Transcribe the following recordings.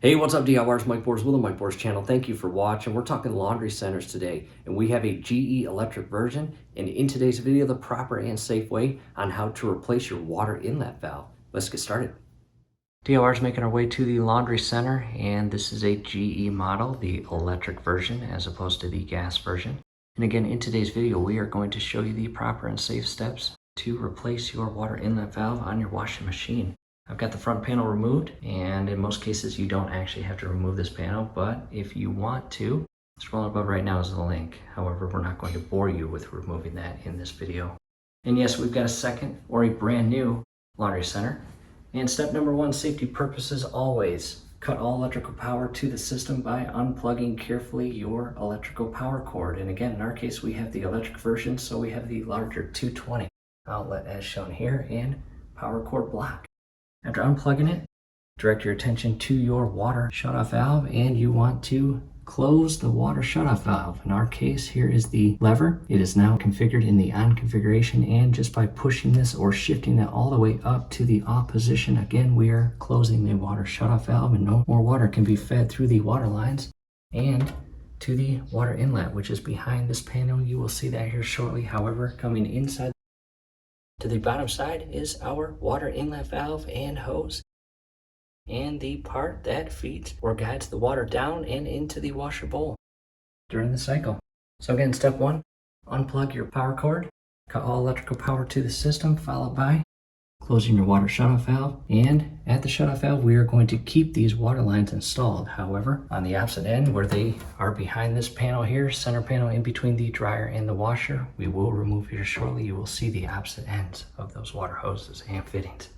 Hey, what's up DIYers? Mike Boers with the Mike Boers channel. Thank you for watching. We're talking laundry centers today, and we have a GE electric version. And in today's video, the proper and safe way on how to replace your water inlet valve. Let's get started. DIYers making our way to the laundry center, and this is a GE model, the electric version as opposed to the gas version. And again, in today's video, we are going to show you the proper and safe steps to replace your water inlet valve on your washing machine. I've got the front panel removed, and in most cases you don't actually have to remove this panel, but if you want to, scrolling above right now is the link. However, we're not going to bore you with removing that in this video. And yes, we've got a second or a brand new laundry center. And step number one, safety purposes, always cut all electrical power to the system by unplugging carefully your electrical power cord. And again, in our case, we have the electric version, so we have the larger 220 outlet as shown here and power cord block. After unplugging it, direct your attention to your water shutoff valve, and you want to close the water shutoff valve. In our case, here is the lever. It is now configured in the on configuration, and just by pushing this or shifting it all the way up to the off position, again, we are closing the water shutoff valve, and no more water can be fed through the water lines and to the water inlet, which is behind this panel. You will see that here shortly. However, coming inside to the bottom side is our water inlet valve and hose, and the part that feeds or guides the water down and into the washer bowl during the cycle. So again, step one, unplug your power cord, cut all electrical power to the system, followed by closing your water shutoff valve. And at the shutoff valve, we are going to keep these water lines installed. However, on the opposite end, where they are behind this panel here, center panel in between the dryer and the washer, we will remove here shortly. You will see the opposite ends of those water hoses and fittings.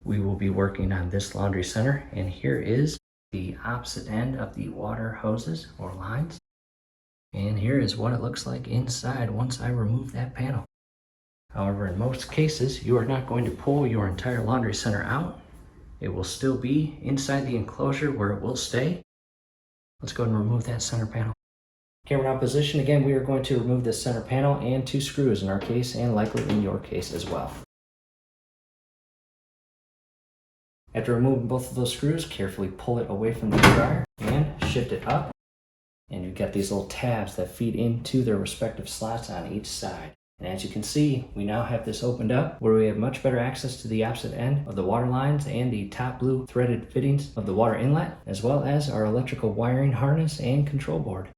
We will be working on this laundry center, and here is the opposite end of the water hoses or lines. And here is what it looks like inside once I remove that panel. However, in most cases, you are not going to pull your entire laundry center out. It will still be inside the enclosure where it will stay. Let's go ahead and remove that center panel. Camera on position. Again, we are going to remove the center panel and two screws in our case, and likely in your case as well. After removing both of those screws, carefully pull it away from the dryer and shift it up. And you've got these little tabs that feed into their respective slots on each side. And as you can see, we now have this opened up where we have much better access to the opposite end of the water lines and the top blue threaded fittings of the water inlet, as well as our electrical wiring harness and control board.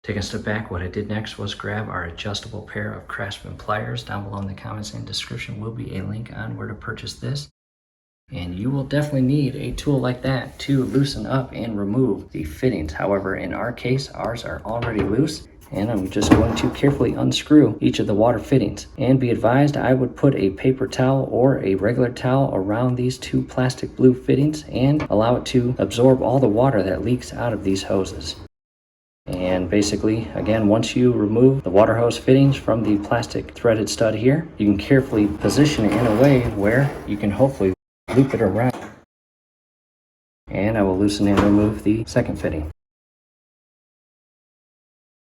Taking a step back, what I did next was grab our adjustable pair of Craftsman pliers. Down below in the comments and description will be a link on where to purchase this. And you will definitely need a tool like that to loosen up and remove the fittings. However, in our case, ours are already loose, and I'm just going to carefully unscrew each of the water fittings. And be advised, I would put a paper towel or a regular towel around these two plastic blue fittings and allow it to absorb all the water that leaks out of these hoses. And basically, again, once you remove the water hose fittings from the plastic threaded stud here, you can carefully position it in a way where you can hopefully loop it around. And I will loosen and remove the second fitting.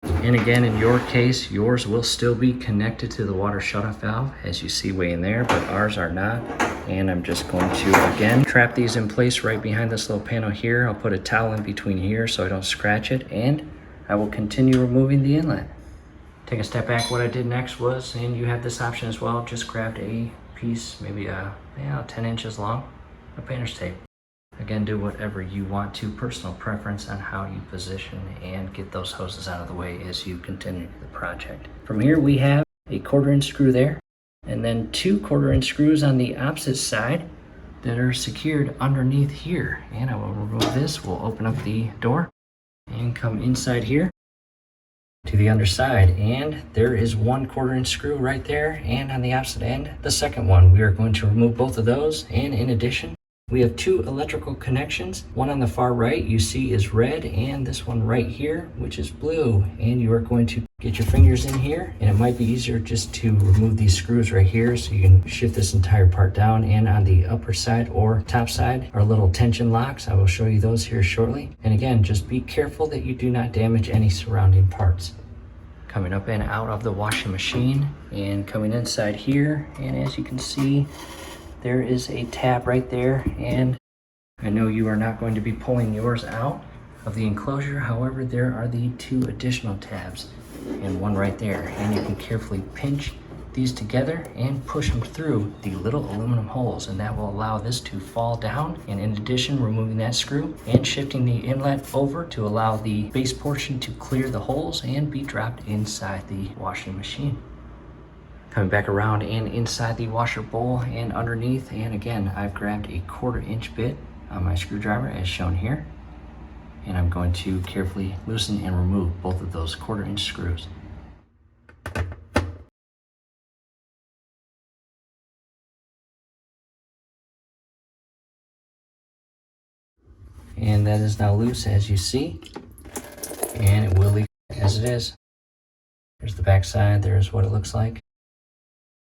And again, in your case, yours will still be connected to the water shutoff valve, as you see way in there, but ours are not. And I'm just going to, again, trap these in place right behind this little panel here. I'll put a towel in between here so I don't scratch it, and I will continue removing the inlet. Take a step back. What I did next was, and you have this option as well, just grabbed a piece, maybe 10 inches long, of painter's tape. Again, do whatever you want to, personal preference on how you position and get those hoses out of the way as you continue the project. From here, we have a 1/4-inch screw there, and then two 1/4-inch screws on the opposite side that are secured underneath here. And I will remove this. We'll open up the door and come inside here to the underside, and there is one 1/4-inch screw right there, and on the opposite end, the second one. We are going to remove both of those, and in addition, we have two electrical connections. One on the far right you see is red, and this one right here, which is blue. And you are going to get your fingers in here, and it might be easier just to remove these screws right here so you can shift this entire part down. And on the upper side or top side are little tension locks. I will show you those here shortly. And again, just be careful that you do not damage any surrounding parts. Coming up and out of the washing machine and coming inside here, and as you can see, there is a tab right there, and I know you are not going to be pulling yours out of the enclosure. However, there are the 2 additional tabs and one right there. And you can carefully pinch these together and push them through the little aluminum holes, and that will allow this to fall down. And in addition, removing that screw and shifting the inlet over to allow the base portion to clear the holes and be dropped inside the washing machine. Coming back around and inside the washer bowl and underneath, and again, I've grabbed a 1/4 inch bit on my screwdriver as shown here, and I'm going to carefully loosen and remove both of those 1/4 inch screws. And that is now loose, as you see, and it will leave as it is. There's the back side, there's what it looks like.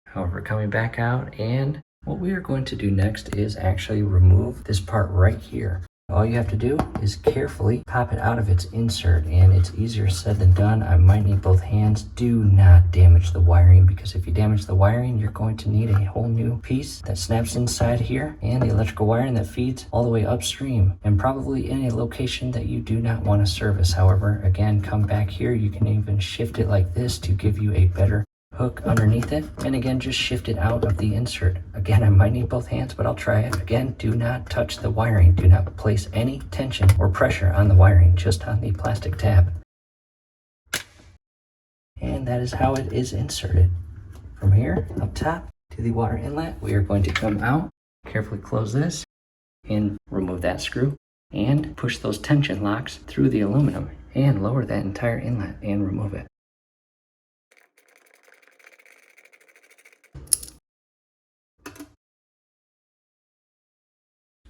However, coming back out, and what we are going to do next is actually remove this part right here. All you have to do is carefully pop it out of its insert, and it's easier said than done. I might need both hands. Do not damage the wiring, because if you damage the wiring, you're going to need a whole new piece that snaps inside here, and the electrical wiring that feeds all the way upstream, and probably in a location that you do not want to service. However, again, come back here. You can even shift it like this to give you a better hook underneath it, and again, just shift it out of the insert. Again, I might need both hands, but I'll try it. Again, do not touch the wiring. Do not place any tension or pressure on the wiring, just on the plastic tab. And that is how it is inserted. From here, up top to the water inlet, we are going to come out, carefully close this, and remove that screw, and push those tension locks through the aluminum, and lower that entire inlet and remove it.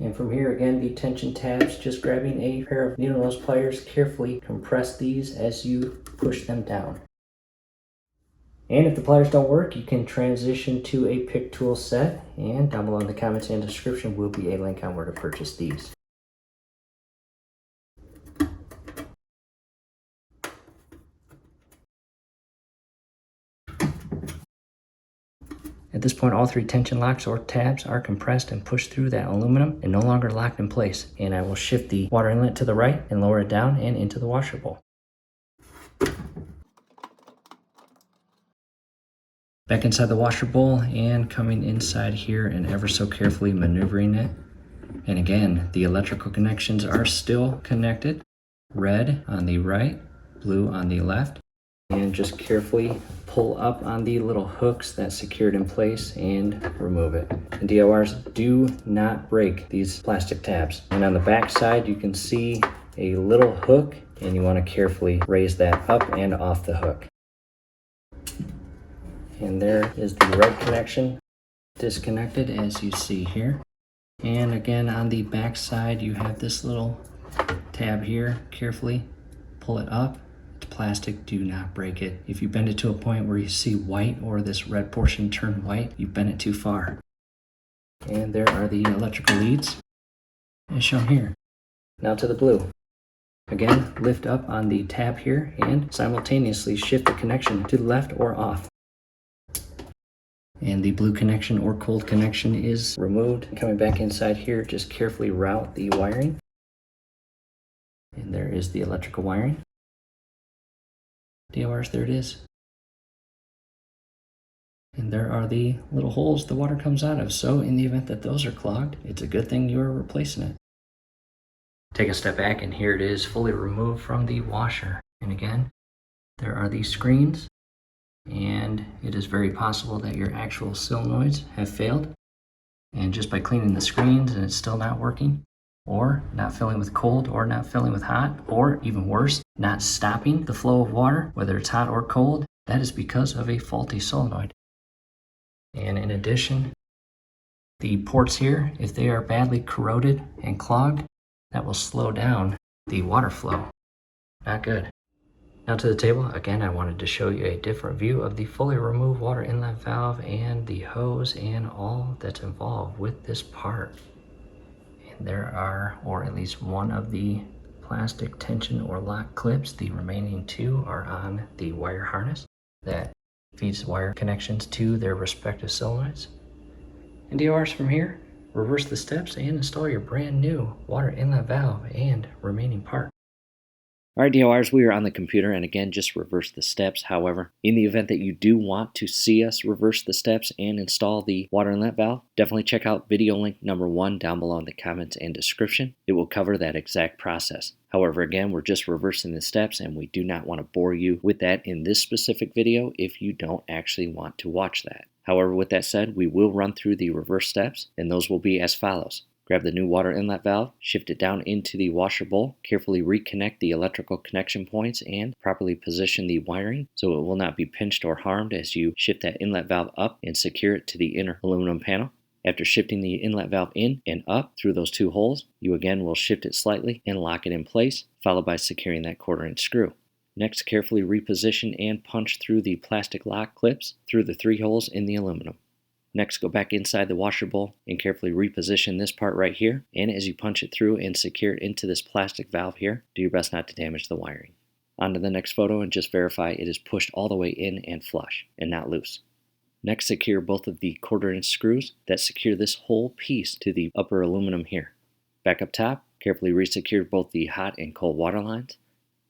And from here, again, the tension tabs, just grabbing a pair of needle nose pliers, carefully compress these as you push them down. And if the pliers don't work, you can transition to a pick tool set, and down below in the comments and description will be a link on where to purchase these. At this point, all 3 tension locks or tabs are compressed and pushed through that aluminum and no longer locked in place. And I will shift the water inlet to the right and lower it down and into the washer bowl. Back inside the washer bowl and coming inside here and ever so carefully maneuvering it. And again, the electrical connections are still connected. Red on the right, blue on the left. And just carefully pull up on the little hooks that secured in place and remove it. And DORs, do not break these plastic tabs. And on the back side, you can see a little hook, and you want to carefully raise that up and off the hook. And there is the red connection disconnected, as you see here. And again, on the back side, you have this little tab here. Carefully pull it up. Plastic, do not break it. If you bend it to a point where you see white or this red portion turn white, you bent it too far. And there are the electrical leads as shown here. Now to the blue. Again, lift up on the tab here and simultaneously shift the connection to the left or off. And the blue connection or cold connection is removed. Coming back inside here, just carefully route the wiring. And there is the electrical wiring. DORs, there it is. And there are the little holes the water comes out of. So in the event that those are clogged, it's a good thing you are replacing it. Take a step back, and here it is fully removed from the washer. And again, there are these screens, and it is very possible that your actual solenoids have failed. And just by cleaning the screens and it's still not working, or not filling with cold, or not filling with hot, or even worse, not stopping the flow of water, whether it's hot or cold, that is because of a faulty solenoid. And in addition, the ports here, if they are badly corroded and clogged, that will slow down the water flow. Not good. Now to the table. Again, I wanted to show you a different view of the fully removed water inlet valve and the hose and all that's involved with this part. There are, or at least one of the plastic tension or lock clips. The remaining 2 are on the wire harness that feeds wire connections to their respective solenoids. And DORs from here, Reverse the steps and install your brand new water inlet valve and remaining part. Alright DIYers, we are on the computer, and again, just reverse the steps. However, in the event that you do want to see us reverse the steps and install the water inlet valve, definitely check out video link number 1 down below in the comments and description. It will cover that exact process. However, again, we're just reversing the steps, and we do not want to bore you with that in this specific video if you don't actually want to watch that. However, with that said, we will run through the reverse steps, and those will be as follows. Grab the new water inlet valve, shift it down into the washer bowl, carefully reconnect the electrical connection points, and properly position the wiring so it will not be pinched or harmed as you shift that inlet valve up and secure it to the inner aluminum panel. After shifting the inlet valve in and up through those 2 holes, you again will shift it slightly and lock it in place, followed by securing that 1/4-inch screw. Next, carefully reposition and punch through the plastic lock clips through the 3 holes in the aluminum. Next, go back inside the washer bowl and carefully reposition this part right here, and as you punch it through and secure it into this plastic valve here, do your best not to damage the wiring. On to the next photo and just verify it is pushed all the way in and flush and not loose. Next, secure both of the 1/4-inch screws that secure this whole piece to the upper aluminum here. Back up top, carefully resecure both the hot and cold water lines.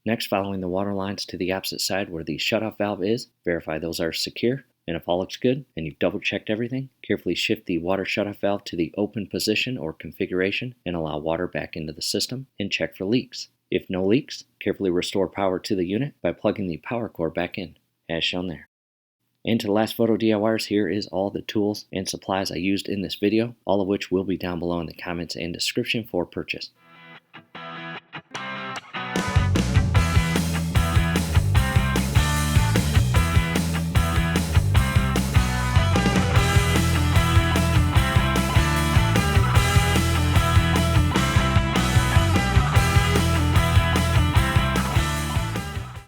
Next, following the water lines to the opposite side where the shutoff valve is, verify those are secure. And if all looks good and you've double checked everything, carefully shift the water shutoff valve to the open position or configuration and allow water back into the system and check for leaks. If no leaks, carefully restore power to the unit by plugging the power cord back in, as shown there. And to the last photo DIYers, here is all the tools and supplies I used in this video, all of which will be down below in the comments and description for purchase.